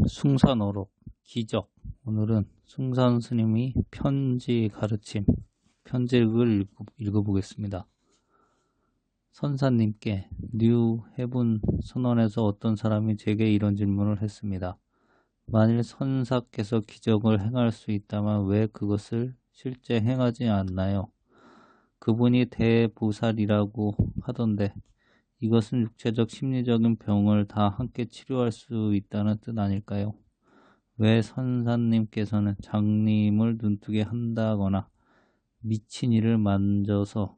숭산어록 기적. 오늘은 숭산 스님이 편지 가르침, 편지를 읽어보겠습니다. 선사님께 뉴 헤븐 선언에서 어떤 사람이 제게 이런 질문을 했습니다. 만일 선사께서 기적을 행할 수 있다면 왜 그것을 실제 행하지 않나요? 그분이 대보살이라고 하던데 이것은 육체적 심리적인 병을 다 함께 치료할 수 있다는 뜻 아닐까요? 왜 선사님께서는 장님을 눈뜨게 한다거나 미친 이를 만져서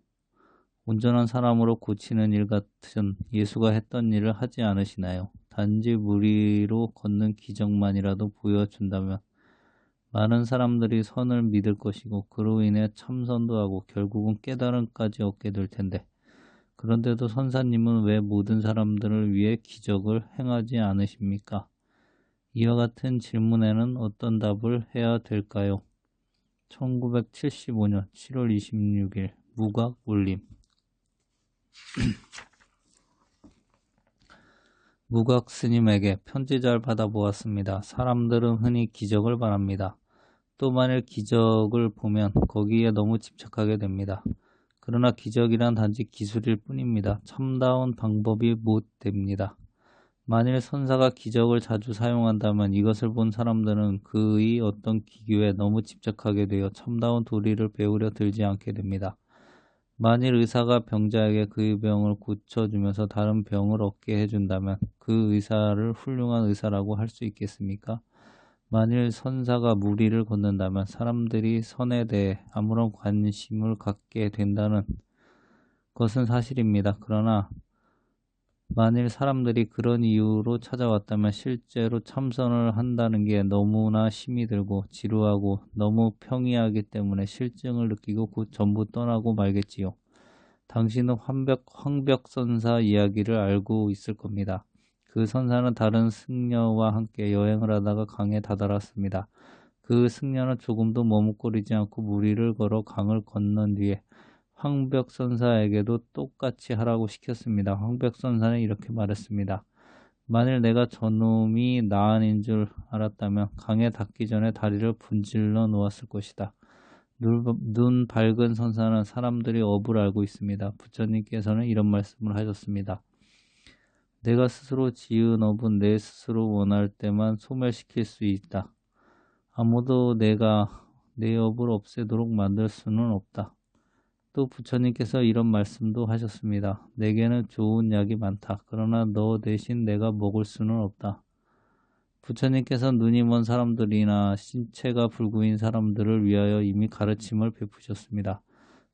온전한 사람으로 고치는 일 같은 예수가 했던 일을 하지 않으시나요? 단지 무리로 걷는 기적만이라도 보여준다면 많은 사람들이 선을 믿을 것이고 그로 인해 참선도 하고 결국은 깨달음까지 얻게 될 텐데 그런데도 선사님은 왜 모든 사람들을 위해 기적을 행하지 않으십니까? 이와 같은 질문에는 어떤 답을 해야 될까요? 1975년 7월 26일 무각 올림. 무각 스님에게 편지 잘 받아보았습니다. 사람들은 흔히 기적을 바랍니다. 또 만일 기적을 보면 거기에 너무 집착하게 됩니다. 그러나 기적이란 단지 기술일 뿐입니다. 참다운 방법이 못 됩니다. 만일 선사가 기적을 자주 사용한다면 이것을 본 사람들은 그의 어떤 기교에 너무 집착하게 되어 참다운 도리를 배우려 들지 않게 됩니다. 만일 의사가 병자에게 그의 병을 고쳐주면서 다른 병을 얻게 해준다면 그 의사를 훌륭한 의사라고 할 수 있겠습니까? 만일 선사가 무리를 걷는다면 사람들이 선에 대해 아무런 관심을 갖게 된다는 것은 사실입니다. 그러나 만일 사람들이 그런 이유로 찾아왔다면 실제로 참선을 한다는 게 너무나 힘이 들고 지루하고 너무 평이하기 때문에 실증을 느끼고 곧 전부 떠나고 말겠지요. 당신은 황벽선사 이야기를 알고 있을 겁니다. 그 선사는 다른 승려와 함께 여행을 하다가 강에 다다랐습니다. 그 승려는 조금도 머뭇거리지 않고 무리를 걸어 강을 건넌 뒤에 황벽선사에게도 똑같이 하라고 시켰습니다. 황벽선사는 이렇게 말했습니다. 만일 내가 저놈이 나은인 줄 알았다면 강에 닿기 전에 다리를 분질러 놓았을 것이다. 눈 밝은 선사는 사람들이 업을 알고 있습니다. 부처님께서는 이런 말씀을 하셨습니다. 내가 스스로 지은 업은 내 스스로 원할 때만 소멸시킬 수 있다. 아무도 내가 내 업을 없애도록 만들 수는 없다. 또 부처님께서 이런 말씀도 하셨습니다. 내게는 좋은 약이 많다. 그러나 너 대신 내가 먹을 수는 없다. 부처님께서 눈이 먼 사람들이나 신체가 불구인 사람들을 위하여 이미 가르침을 베푸셨습니다.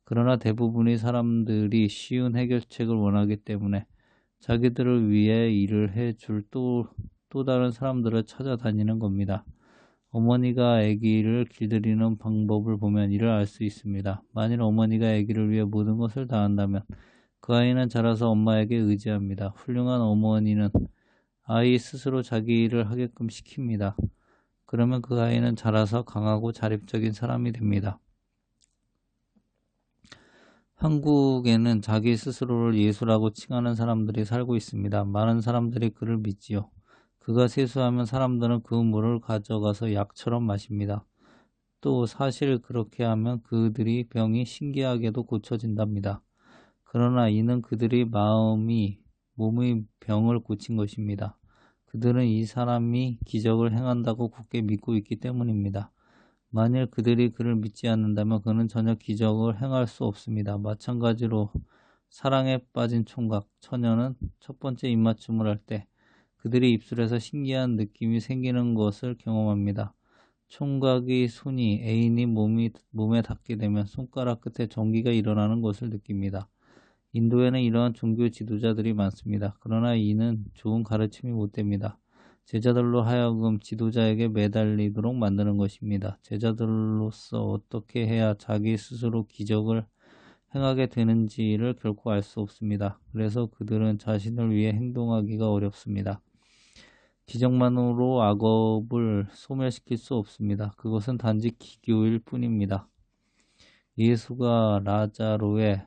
그러나 대부분의 사람들이 쉬운 해결책을 원하기 때문에 자기들을 위해 일을 해줄 또 다른 사람들을 찾아다니는 겁니다. 어머니가 아기를 길들이는 방법을 보면 이를 알 수 있습니다. 만일 어머니가 아기를 위해 모든 것을 다한다면 그 아이는 자라서 엄마에게 의지합니다. 훌륭한 어머니는 아이 스스로 자기 일을 하게끔 시킵니다. 그러면 그 아이는 자라서 강하고 자립적인 사람이 됩니다. 한국에는 자기 스스로를 예수라고 칭하는 사람들이 살고 있습니다. 많은 사람들이 그를 믿지요. 그가 세수하면 사람들은 그 물을 가져가서 약처럼 마십니다. 또 사실 그렇게 하면 그들이 병이 신기하게도 고쳐진답니다. 그러나 이는 그들이 몸의 병을 고친 것입니다. 그들은 이 사람이 기적을 행한다고 굳게 믿고 있기 때문입니다. 만일 그들이 그를 믿지 않는다면 그는 전혀 기적을 행할 수 없습니다. 마찬가지로 사랑에 빠진 총각, 처녀는 첫 번째 입맞춤을 할 때 그들의 입술에서 신기한 느낌이 생기는 것을 경험합니다. 총각의 손이 애인이 몸에 닿게 되면 손가락 끝에 전기가 일어나는 것을 느낍니다. 인도에는 이러한 종교 지도자들이 많습니다. 그러나 이는 좋은 가르침이 못 됩니다. 제자들로 하여금 지도자에게 매달리도록 만드는 것입니다. 제자들로서 어떻게 해야 자기 스스로 기적을 행하게 되는지를 결코 알 수 없습니다. 그래서 그들은 자신을 위해 행동하기가 어렵습니다. 기적만으로 악업을 소멸시킬 수 없습니다. 그것은 단지 기교일 뿐입니다. 예수가 라자로를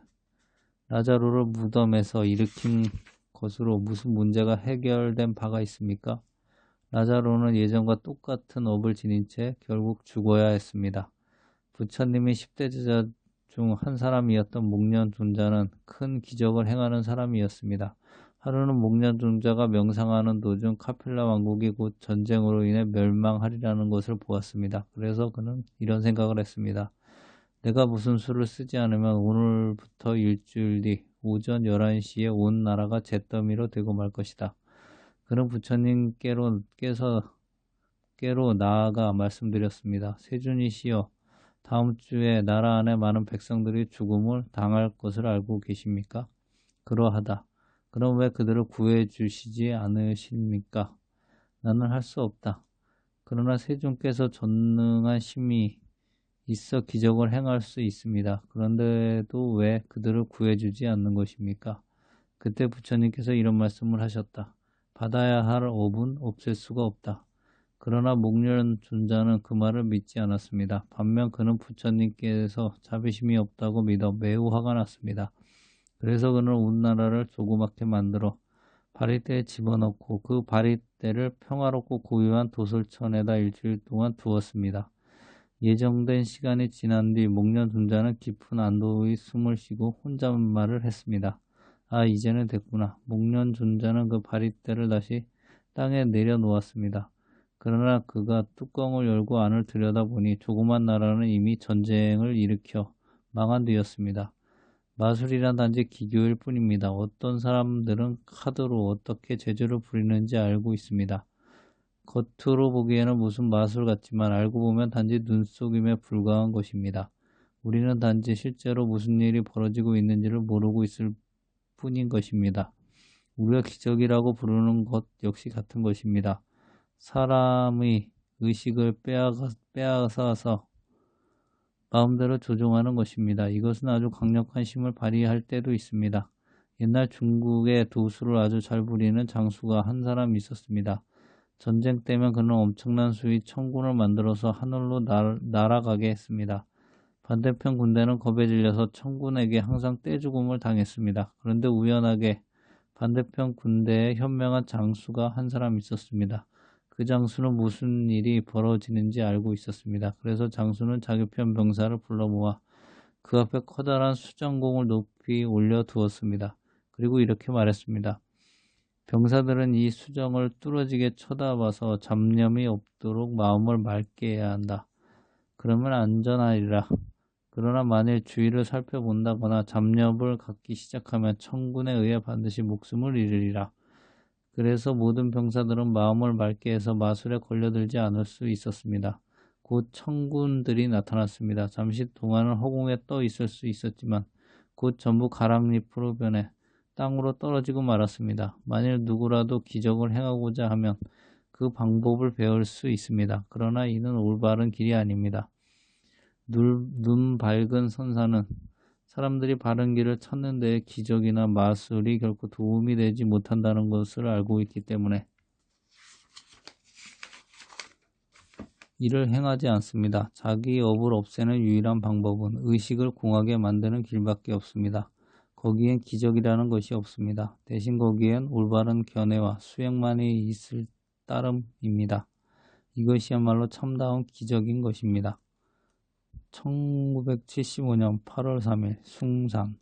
무덤에서 일으킨 것으로 무슨 문제가 해결된 바가 있습니까? 나자로는 예전과 똑같은 업을 지닌 채 결국 죽어야 했습니다. 부처님이 10대 제자 중 한 사람이었던 목련존자는 큰 기적을 행하는 사람이었습니다. 하루는 목련존자가 명상하는 도중 카필라 왕국이 곧 전쟁으로 인해 멸망하리라는 것을 보았습니다. 그래서 그는 이런 생각을 했습니다. 내가 무슨 수를 쓰지 않으면 오늘부터 일주일 뒤 오전 11시에 온 나라가 잿더미로 되고 말 것이다. 그는 부처님께로 나아가 말씀드렸습니다. 세존이시여, 다음 주에 나라 안에 많은 백성들이 죽음을 당할 것을 알고 계십니까? 그러하다. 그럼 왜 그들을 구해 주시지 않으십니까? 나는 할 수 없다. 그러나 세존께서 전능한 힘이 있어 기적을 행할 수 있습니다. 그런데도 왜 그들을 구해주지 않는 것입니까? 그때 부처님께서 이런 말씀을 하셨다. 받아야 할 업은 없앨 수가 없다. 그러나 목련존자는 그 말을 믿지 않았습니다. 반면 그는 부처님께서 자비심이 없다고 믿어 매우 화가 났습니다. 그래서 그는 온 나라를 조그맣게 만들어 바리떼에 집어넣고 그 바리떼를 평화롭고 고요한 도솔천에다 일주일 동안 두었습니다. 예정된 시간이 지난 뒤 목련존자는 깊은 안도의 숨을 쉬고 혼잣말을 했습니다. 아, 이제는 됐구나. 목련존자는 그 바리떼를 다시 땅에 내려놓았습니다. 그러나 그가 뚜껑을 열고 안을 들여다보니 조그만 나라는 이미 전쟁을 일으켜 망한 뒤였습니다. 마술이란 단지 기교일 뿐입니다. 어떤 사람들은 카드로 어떻게 재주를 부리는지 알고 있습니다. 겉으로 보기에는 무슨 마술 같지만 알고 보면 단지 눈속임에 불과한 것입니다. 우리는 단지 실제로 무슨 일이 벌어지고 있는지를 모르고 있을 뿐인 것입니다. 우리가 기적이라고 부르는 것 역시 같은 것입니다. 사람의 의식을 빼앗아서 마음대로 조종하는 것입니다. 이것은 아주 강력한 힘을 발휘할 때도 있습니다. 옛날 중국의 도수를 아주 잘 부리는 장수가 한 사람 있었습니다. 전쟁 때면 그는 엄청난 수의 천군을 만들어서 하늘로 날아가게 했습니다. 반대편 군대는 겁에 질려서 천군에게 항상 떼죽음을 당했습니다. 그런데 우연하게 반대편 군대에 현명한 장수가 한 사람 있었습니다. 그 장수는 무슨 일이 벌어지는지 알고 있었습니다. 그래서 장수는 자기 편 병사를 불러 모아 그 앞에 커다란 수장공을 높이 올려두었습니다. 그리고 이렇게 말했습니다. 병사들은 이 수정을 뚫어지게 쳐다봐서 잡념이 없도록 마음을 맑게 해야 한다. 그러면 안전하리라. 그러나 만일 주위를 살펴본다거나 잡념을 갖기 시작하면 천군에 의해 반드시 목숨을 잃으리라. 그래서 모든 병사들은 마음을 맑게 해서 마술에 걸려들지 않을 수 있었습니다. 곧 천군들이 나타났습니다. 잠시 동안은 허공에 떠 있을 수 있었지만 곧 전부 가랑잎으로 변해 땅으로 떨어지고 말았습니다. 만일 누구라도 기적을 행하고자 하면 그 방법을 배울 수 있습니다. 그러나 이는 올바른 길이 아닙니다. 눈 밝은 선사는 사람들이 바른 길을 찾는 데에 기적이나 마술이 결코 도움이 되지 못한다는 것을 알고 있기 때문에 이를 행하지 않습니다. 자기 업을 없애는 유일한 방법은 의식을 공하게 만드는 길밖에 없습니다. 거기엔 기적이라는 것이 없습니다. 대신 거기엔 올바른 견해와 수행만이 있을 따름입니다. 이것이야말로 참다운 기적인 것입니다. 1975년 8월 3일 숭산